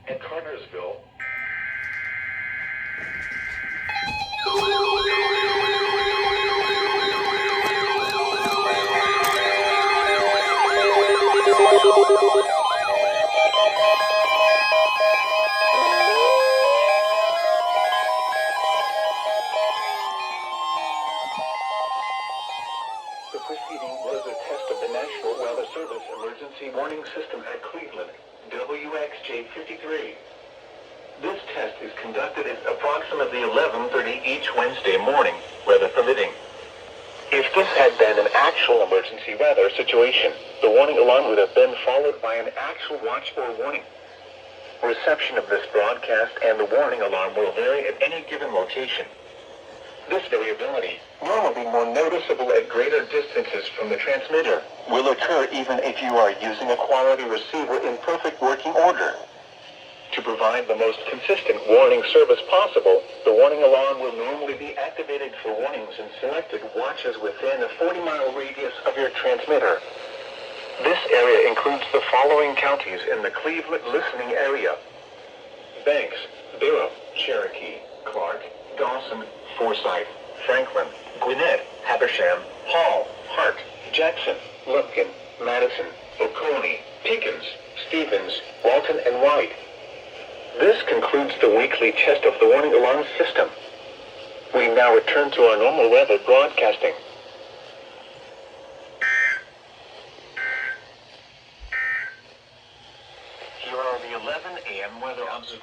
and Cartersville. The preceding was a test of the National Weather Service Emergency Warning System at Cleveland, WXJ-53. This test is conducted at approximately 11:30 each Wednesday morning, weather permitting. If this had been an actual emergency weather situation, the warning alarm would have been followed by an actual watch or warning. Reception of this broadcast and the warning alarm will vary at any given location. This variability, normally more noticeable at greater distances from the transmitter, will occur even if you are using a quality receiver in perfect working order. To provide the most consistent warning service possible, the warning alarm will normally be activated for warnings in selected watches within a 40-mile radius of your transmitter. This area includes the following counties in the Cleveland listening area: Banks, Barrow, Cherokee, Clark, Dawson, Forsyth, Franklin, Gwinnett, Habersham, Hall, Hart, Jackson, Lumpkin, Madison, Oconee, Pickens, Stevens, Walton, and White. This concludes the weekly test of the warning alarm system. We now return to our normal weather broadcasting. Here are the 11 a.m. weather observations.